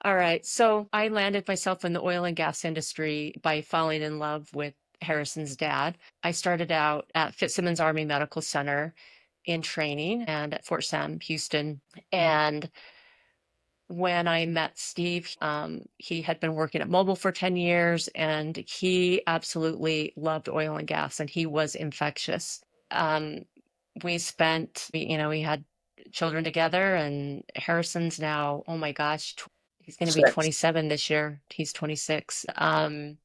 All right. So I landed myself in the oil and gas industry by falling in love with Harrison's dad. I started out at Fitzsimmons Army Medical Center in training and at Fort Sam, Houston. And when I met Steve, he had been working at Mobile for 10 years and he absolutely loved oil and gas and he was infectious. Um, we had children together and Harrison's now, oh my gosh, he's going to be Six. 27 this year. He's 26.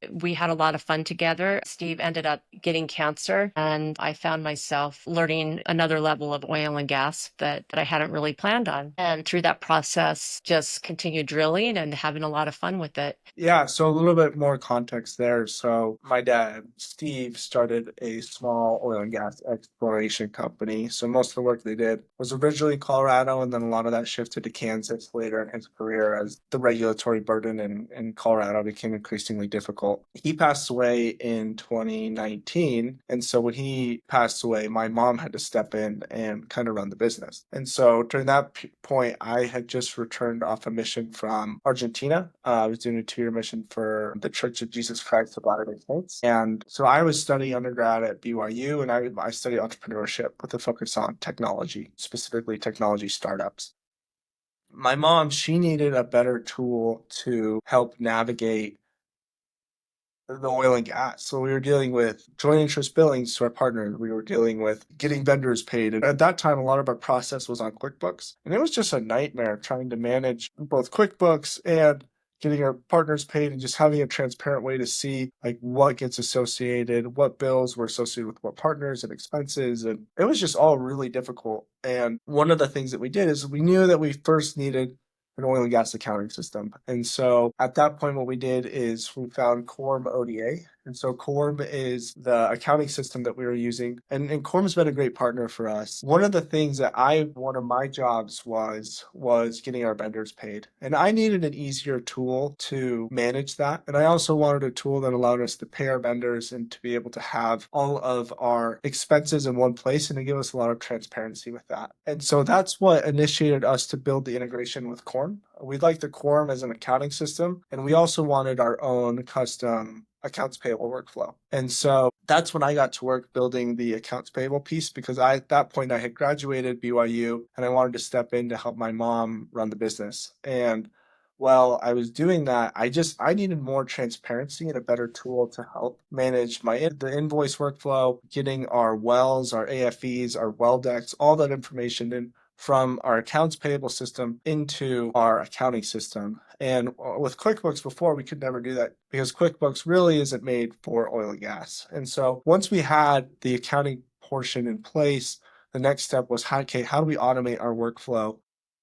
We had a lot of fun together. Steve ended up getting cancer, and I found myself learning another level of oil and gas that I hadn't really planned on. And through that process, just continued drilling and having a lot of fun with it. Yeah, so a little bit more context there. So my dad, Steve, started a small oil and gas exploration company. So most of the work they did was originally Colorado, and then a lot of that shifted to Kansas later in his career as the regulatory burden in Colorado became increasingly difficult. He passed away in 2019. And so when he passed away, my mom had to step in and kind of run the business. And so during that point, I had just returned off a mission from Argentina. I was doing a 2 year mission for the Church of Jesus Christ of Latter-day Saints. And so I was studying undergrad at BYU, and I studied entrepreneurship with a focus on technology, specifically technology startups. My mom, she needed a better tool to help navigate the oil and gas. So we were dealing with joint interest billings to our partners. We were dealing with getting vendors paid. And at that time, a lot of our process was on QuickBooks. And it was just a nightmare trying to manage both QuickBooks and getting our partners paid and just having a transparent way to see like what gets associated, what bills were associated with what partners and expenses. And it was just all really difficult. And one of the things that we did is we knew that we first needed an oil and gas accounting system. And so at that point, what we did is we found Corm ODA. And so Corm is the accounting system that we were using. And Corm's been a great partner for us. One of the things that one of my jobs was getting our vendors paid. And I needed an easier tool to manage that. And I also wanted a tool that allowed us to pay our vendors and to be able to have all of our expenses in one place and to give us a lot of transparency with that. And so that's what initiated us to build the integration with Corm. We liked the Quorum as an accounting system, and we also wanted our own custom accounts payable workflow. And so that's when I got to work building the accounts payable piece because at that point I had graduated BYU and I wanted to step in to help my mom run the business. And while I was doing that, I needed more transparency and a better tool to help manage the invoice workflow, getting our wells, our AFEs, our well decks, all that information in from our accounts payable system into our accounting system. And with QuickBooks before, we could never do that because QuickBooks really isn't made for oil and gas. And so once we had the accounting portion in place, the next step was, okay, how do we automate our workflow?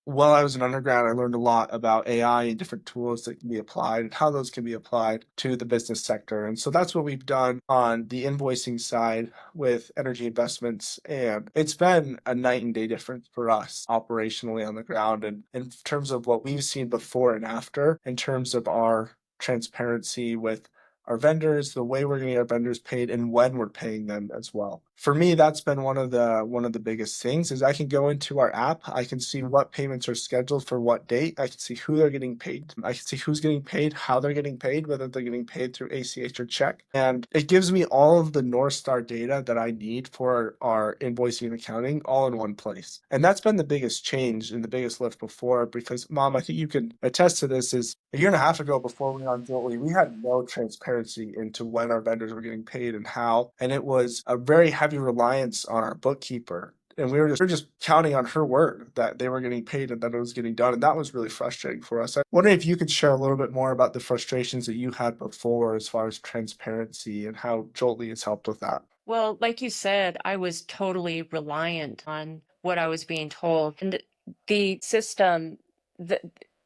While I was an undergrad, I learned a lot about AI and different tools that can be applied and how those can be applied to the business sector. And so that's what we've done on the invoicing side with energy investments. And it's been a night and day difference for us operationally on the ground. And in terms of what we've seen before and after, in terms of our transparency with our vendors, the way we're getting our vendors paid, and when we're paying them as well. For me, that's been one of the biggest things is I can go into our app, I can see what payments are scheduled for what date, I can see who they're getting paid, I can see who's getting paid, how they're getting paid, whether they're getting paid through ACH or check. And it gives me all of the North Star data that I need for our invoicing and accounting all in one place. And that's been the biggest change and the biggest lift before because Mom, I think you can attest to this is a year and a half ago before we went on Joltly, we had no transparency into when our vendors were getting paid and how. And it was a very heavy reliance on our bookkeeper. And we were just counting on her word that they were getting paid and that it was getting done. And that was really frustrating for us. I wonder if you could share a little bit more about the frustrations that you had before as far as transparency and how Joltly has helped with that. Well, like you said, I was totally reliant on what I was being told. And the system, the,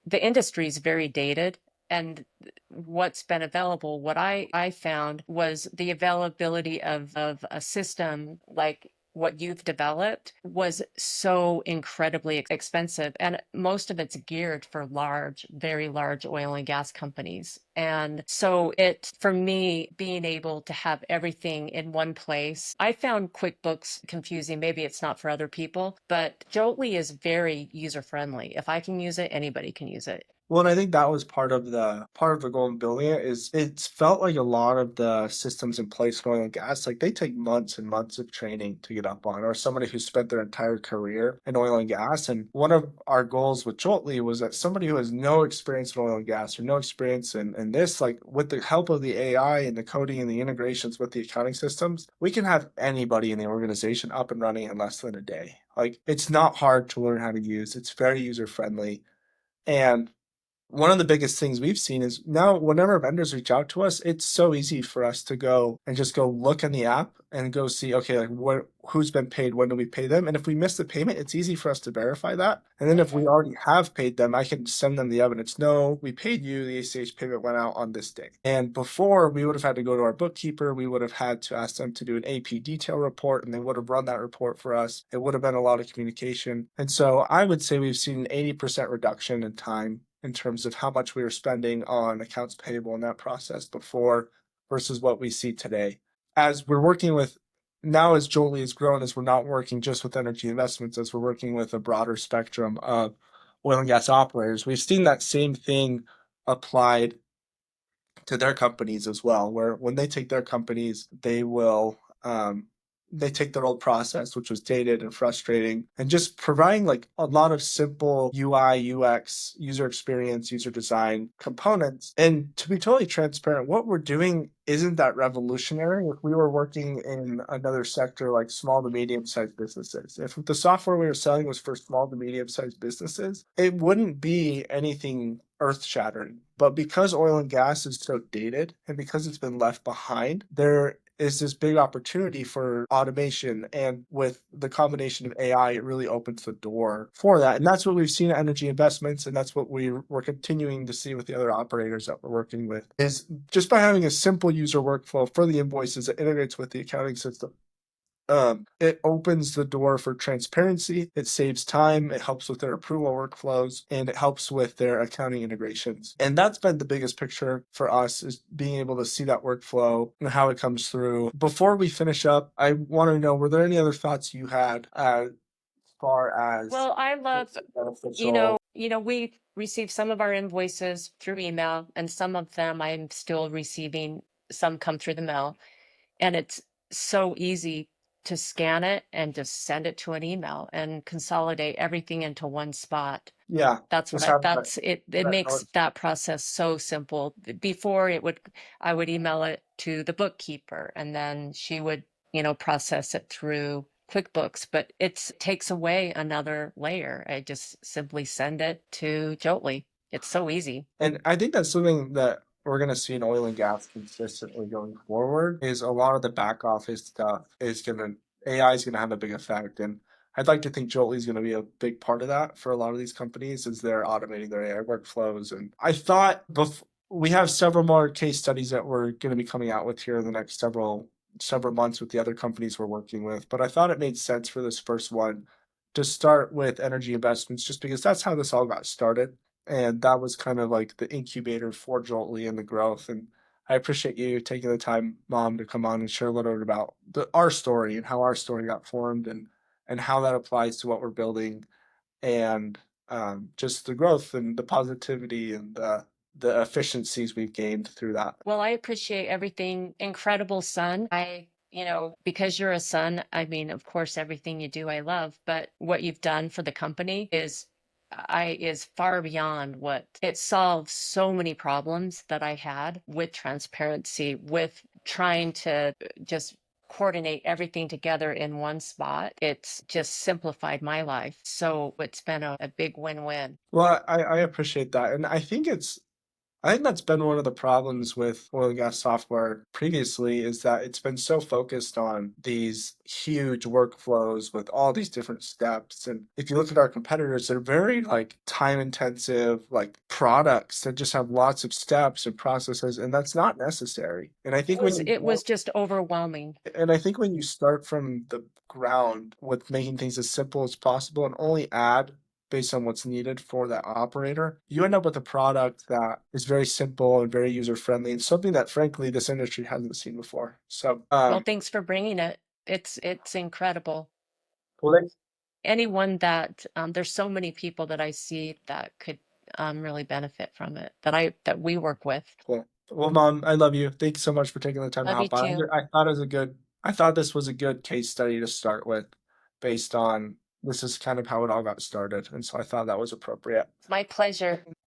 the industry is very dated. And what's been available, what I found was the availability of a system like what you've developed was so incredibly expensive. And most of it's geared for large, very large oil and gas companies. And so for me, being able to have everything in one place, I found QuickBooks confusing. Maybe it's not for other people, but Joltly is very user friendly. If I can use it, anybody can use it. Well, and I think that was part of the goal in building it is it's felt like a lot of the systems in place in oil and gas, like they take months and months of training to get up on, or somebody who spent their entire career in oil and gas. And one of our goals with Joltly was that somebody who has no experience in oil and gas or no experience in this, like with the help of the AI and the coding and the integrations with the accounting systems, we can have anybody in the organization up and running in less than a day. Like it's not hard to learn how to use. It's very user friendly. And one of the biggest things we've seen is now whenever vendors reach out to us, it's so easy for us to go and just go look in the app and go see, okay, like who's been paid, when do we pay them? And if we miss the payment, it's easy for us to verify that. And then if we already have paid them, I can send them the evidence. No, we paid you, the ACH payment went out on this day. And before we would have had to go to our bookkeeper, we would have had to ask them to do an AP detail report and they would have run that report for us. It would have been a lot of communication. And so I would say we've seen an 80% reduction in time in terms of how much we were spending on accounts payable in that process before versus what we see today. As we're working with now, as Joltly has grown, as we're not working just with energy investments, as we're working with a broader spectrum of oil and gas operators, we've seen that same thing applied to their companies as well, where when they take their companies, they take their old process, which was dated and frustrating, and just providing like a lot of simple UI, UX, user experience, user design components. And to be totally transparent, what we're doing isn't that revolutionary. If we were working in another sector like small to medium sized businesses, if the software we were selling was for small to medium sized businesses, it wouldn't be anything earth shattering. But because oil and gas is so dated and because it's been left behind, there is this big opportunity for automation. And with the combination of AI, it really opens the door for that. And that's what we've seen at Energy Investments. And that's what we're continuing to see with the other operators that we're working with is just by having a simple user workflow for the invoices that integrates with the accounting system. It opens the door for transparency. It saves time. It helps with their approval workflows and it helps with their accounting integrations. And that's been the biggest picture for us is being able to see that workflow and how it comes through. Before we finish up, I want to know, were there any other thoughts you had as far as Well, I love, beneficial? we receive some of our invoices through email, and some of them I'm still receiving, some come through the mail. And it's so easy to scan it and just send it to an email and consolidate everything into one spot. Yeah, That's what just having that's it. It that makes notice. that process so simple. Before I would email it to the bookkeeper and then she would, process it through QuickBooks, but it takes away another layer. I just simply send it to Joltly. It's so easy. And I think that's something that we're going to see in oil and gas consistently going forward is a lot of the back office stuff is going to, AI is going to have a big effect. And I'd like to think Jolty is going to be a big part of that for a lot of these companies as they're automating their AI workflows. And I thought we have several more case studies that we're going to be coming out with here in the next several months with the other companies we're working with. But I thought it made sense for this first one to start with energy investments just because that's how this all got started and that was kind of like the incubator for Joltly and the growth. And I appreciate you taking the time, Mom, to come on and share a little bit about our story and how our story got formed and how that applies to what we're building and just the growth and the positivity and the efficiencies we've gained through that. Well, I appreciate everything. Incredible son. Because you're a son, I mean, of course, everything you do, I love, but what you've done for the company is far beyond what it solves so many problems that I had with transparency, with trying to just coordinate everything together in one spot. It's just simplified my life. So it's been a big win-win. Well, I appreciate that. And I think that's been one of the problems with oil and gas software previously is that it's been so focused on these huge workflows with all these different steps. And if you look at our competitors, they're very like time intensive, like products that just have lots of steps and processes, and that's not necessary. And I think It was just overwhelming. when you start from the ground with making things as simple as possible and only add based on what's needed for that operator, you end up with a product that is very simple and very user friendly and something that frankly this industry hasn't seen before. So Well, thanks for bringing it. It's incredible. well, Anyone that there's so many people that I see that could really benefit from it that we work with. Cool. Well, Mom, I love you. Thank you so much for taking the time to Love you hop on. too. I thought this was a good case study to start with, based on this is kind of how it all got started, and so I thought that was appropriate. My pleasure.